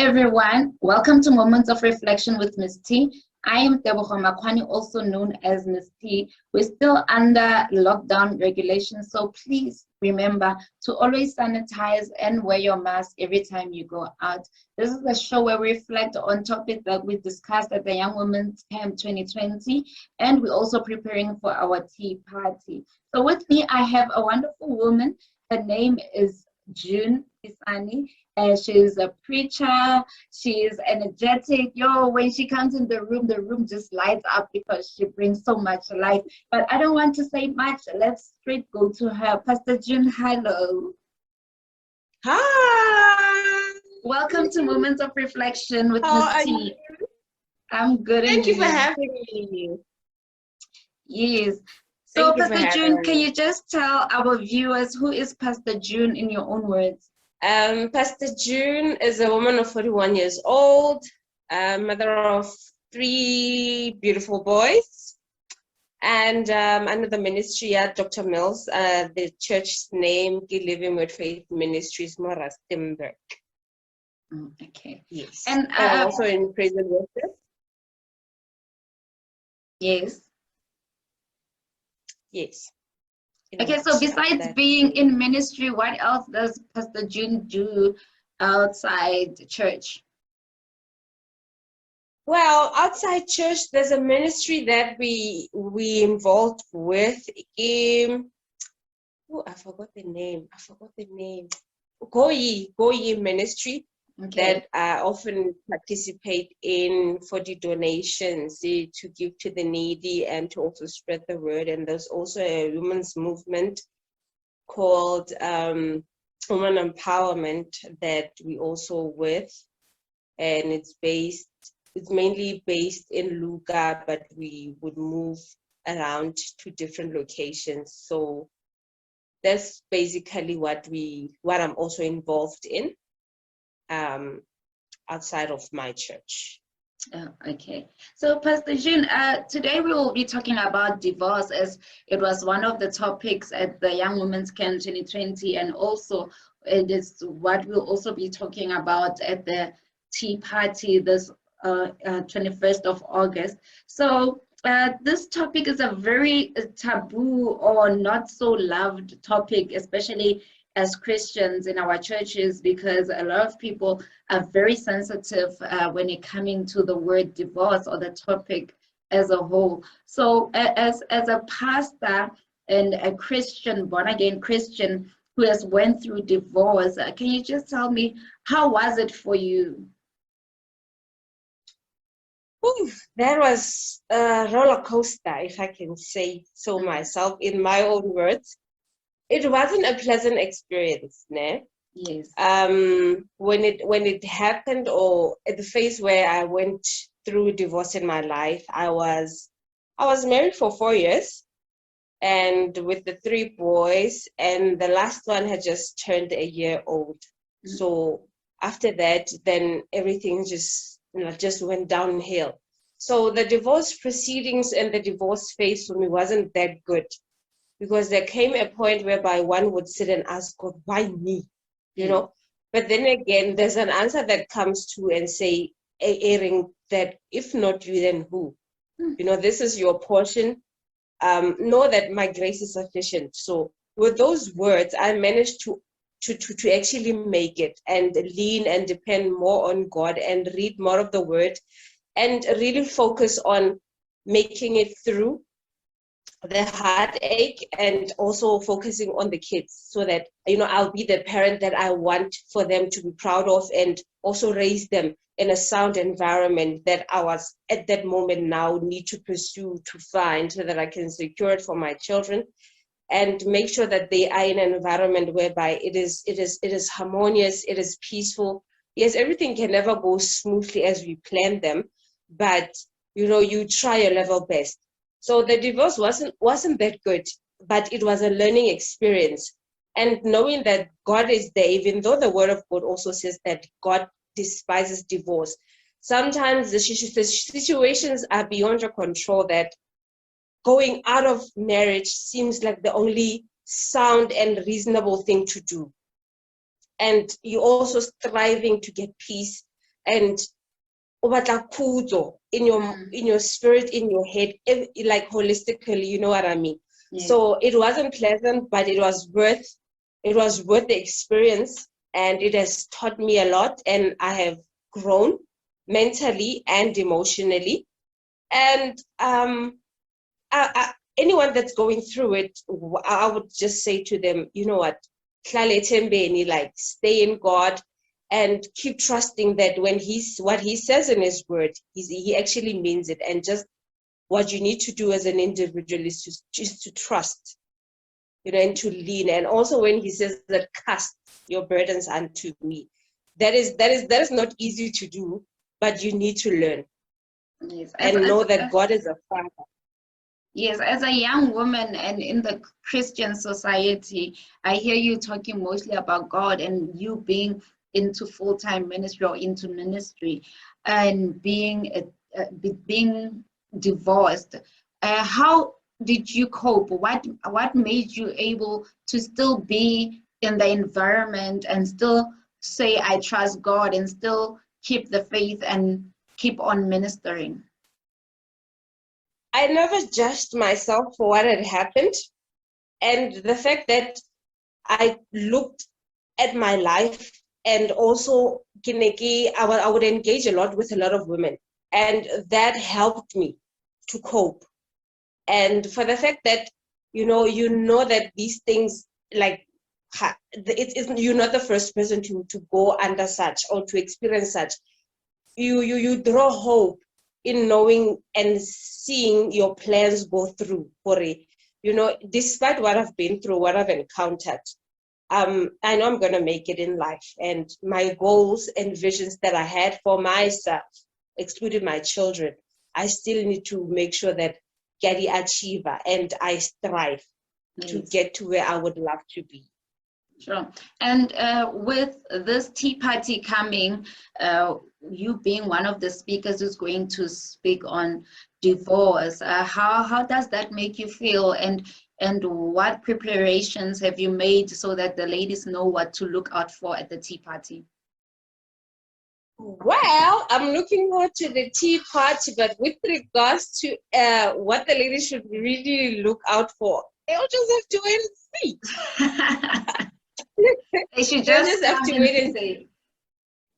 everyone. Welcome to Moments of Reflection with Miss T. I am Tebogo Makwani, also known as Miss T. We're still under lockdown regulations, so please remember to always sanitize and wear your mask every time you go out. This is a show where we reflect on topics that we discussed at the Young Women's Camp 2020, and we're also preparing for our tea party. So with me, I have a wonderful woman. Her name is June Tisane. She's a preacher. She's energetic. When she comes in the room just lights up because she brings so much life. But I don't want to say much. Let's straight go to her. Pastor June, hello. Hi. Welcome to Moments of Reflection with How Miss T. I'm good. Thank you for having me. Yes. So, Pastor June, can you just tell our viewers who is Pastor June in your own words? Pastor June is a woman of 41 years old, mother of 3 beautiful boys, and under the ministry at Dr. Mills, the church's name, Living with Faith Ministries, Morastemberg. Okay. Yes. And also in praise and worship. Yes. Yes. Okay, so besides being in ministry, what else does Pastor June do outside church? Well, outside church, there's a ministry that we involved with. I forgot the name. Goyi ministry. Okay. That I often participate in for the donations, to give to the needy and to also spread the word. And there's also a women's movement called Women Empowerment that we also with, and it's mainly based in Luga, but we would move around to different locations. So that's basically what I'm also involved in. Outside of my church. Oh, okay. So, Pastor June, today we will be talking about divorce, as it was one of the topics at the Young Women's Camp 2020, and also it is what we'll also be talking about at the tea party this 21st of August. So, this topic is a very taboo or not so loved topic, especially as Christians in our churches, because a lot of people are very sensitive when it coming to the word divorce or the topic as a whole. So as a pastor and a Christian, born-again Christian who has went through divorce, can you just tell me, how was it for you? Ooh, that was a roller coaster, if I can say so myself, in my own words. It wasn't a pleasant experience, ne? Yes. When it happened, or at the phase where I went through divorce in my life, I was married for 4 years, and with the 3 boys, and the last one had just turned a year old. Mm-hmm. So after that, then everything just went downhill. So the divorce proceedings and the divorce phase for me wasn't that good. Because there came a point whereby one would sit and ask God, why me? You know? But then again, there's an answer that comes to and say, airing that if not you, then who? You know, this is your portion. Know that my grace is sufficient. So with those words, I managed to actually make it and lean and depend more on God and read more of the word and really focus on making it through the heartache, and also focusing on the kids, so that, you know, I'll be the parent that I want for them to be proud of, and also raise them in a sound environment that I was at that moment now need to pursue to find, so that I can secure it for my children and make sure that they are in an environment whereby it is harmonious, it is peaceful. Yes, everything can never go smoothly as we plan them, but you know, you try your level best. So the divorce wasn't that good, but it was a learning experience. And knowing that God is there, even though the word of God also says that God despises divorce, sometimes the situations are beyond your control, that going out of marriage seems like the only sound and reasonable thing to do. And you're also striving to get peace, and in your spirit, in your head, like holistically, you know what I mean? Yes. So it wasn't pleasant, but it was worth the experience, and it has taught me a lot, and I have grown mentally and emotionally. And anyone that's going through it, I would just say to them, you know what, like stay in God and keep trusting that when what he says in his word, he actually means it. And just what you need to do as an individual is just to trust, and to lean. And also when he says that cast your burdens unto me, that is not easy to do, but you need to learn. Yes. And know that God is a father. Yes, as a young woman and in the Christian society, I hear you talking mostly about God and you being into full-time ministry or into ministry and being divorced. How did you cope? What made you able to still be in the environment and still say, I trust God, and still keep the faith and keep on ministering? I never judged myself for what had happened. And the fact that I looked at my life, and also I would engage a lot with a lot of women. And that helped me to cope. And for the fact that, you know that these things, like, you're not the first person to go under such or to experience such. You draw hope in knowing and seeing your plans go through for it. Despite what I've been through, what I've encountered, I know I'm going to make it in life. And my goals and visions that I had for myself, excluding my children, I still need to make sure that get the achiever, and I strive to get to where I would love to be. Sure. And with this tea party coming, you being one of the speakers who's going to speak on divorce, how does that make you feel? And what preparations have you made so that the ladies know what to look out for at the tea party? Well, I'm looking forward to the tea party, but with regards to what the ladies should really look out for, they'll just have to wait and see. They should just have to wait and see.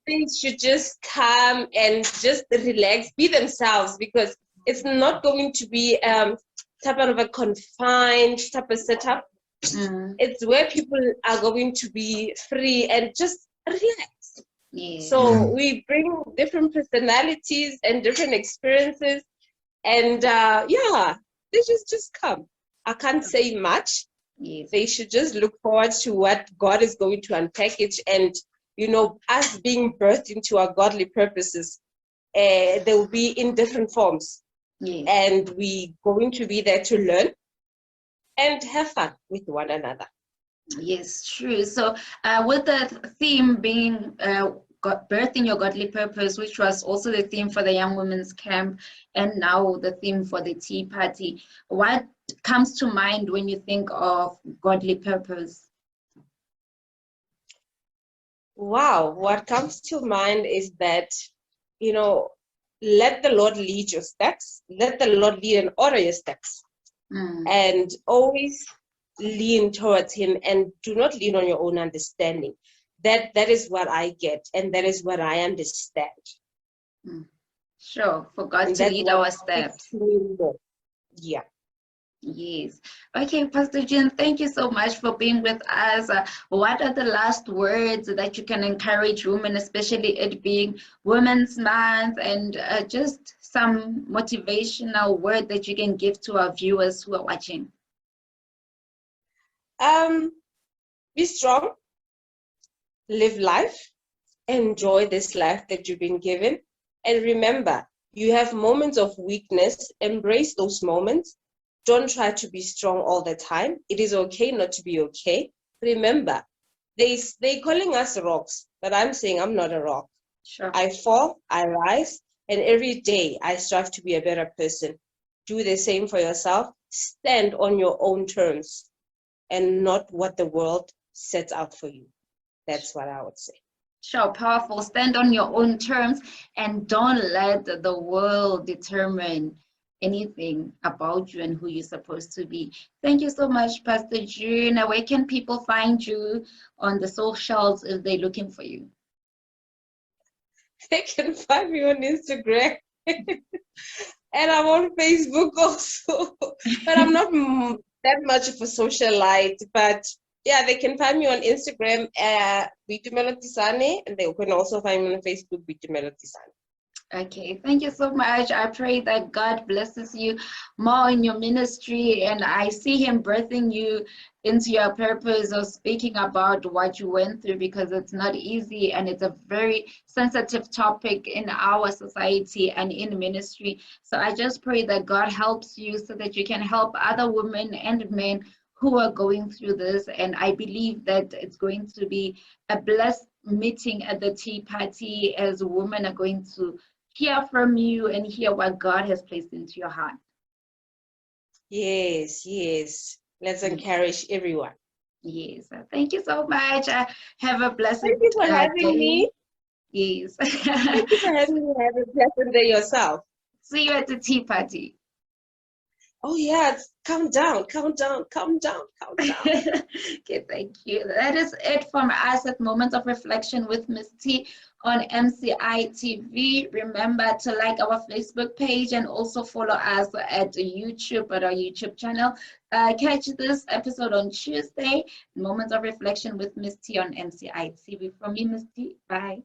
Things should just come and just relax, be themselves, because it's not going to be type of a confined type of setup. It's where people are going to be free and just relax. Yeah. So we bring different personalities and different experiences, and they just come. I can't say much. Yes. They should just look forward to what God is going to unpackage, and us being birthed into our godly purposes. They will be in different forms. Yes. And we going to be there to learn and have fun with one another. Yes, true. So with the theme being birthing your godly purpose, which was also the theme for the Young Women's Camp, and now the theme for the Tea Party, what comes to mind when you think of godly purpose? Wow, what comes to mind is that, let the Lord lead your steps. Let the Lord lead and order your steps. And always lean towards Him, and do not lean on your own understanding. That is what I get, and that is what I understand. Sure, for God to lead our steps. Yeah. Yes. Okay, Pastor Jean, thank you so much for being with us. What are the last words that you can encourage women, especially it being Women's Month, and just some motivational word that you can give to our viewers who are watching? Be strong, live life, enjoy this life that you've been given, and remember, you have moments of weakness. Embrace those moments. Don't try to be strong all the time. It is okay not to be okay. Remember, they're calling us rocks, but I'm saying I'm not a rock. Sure. I fall, I rise, and every day I strive to be a better person. Do the same for yourself. Stand on your own terms and not what the world sets out for you. That's what I would say. Sure, powerful. Stand on your own terms and don't let the world determine anything about you and who you're supposed to be. Thank you so much, Pastor June. Where can people find you on the socials if they're looking for you? They can find me on Instagram. And I'm on Facebook also. But I'm not that much of a socialite. But yeah, they can find me on Instagram at Tisane, and they can also find me on Facebook, Tisane. Okay, thank you so much. I pray that God blesses you more in your ministry, and I see Him birthing you into your purpose of speaking about what you went through, because it's not easy and it's a very sensitive topic in our society and in ministry. So I just pray that God helps you so that you can help other women and men who are going through this. And I believe that it's going to be a blessed meeting at the tea party, as women are going to hear from you and hear what God has placed into your heart. Yes, yes. Let's encourage everyone. Yes. Thank you so much. Have a blessed Thank you for having day. me. Yes. Thank you for having me. Have a pleasant day yourself. See you at the tea party. Oh yeah, calm down, calm down, calm down, calm down. Okay, thank you. That is it from us at Moments of Reflection with Miss T on MCI TV. Remember to like our Facebook page and also follow us at YouTube, at our YouTube channel. Catch this episode on Tuesday, Moments of Reflection with Miss T on MCI TV. From me, Miss T. Bye.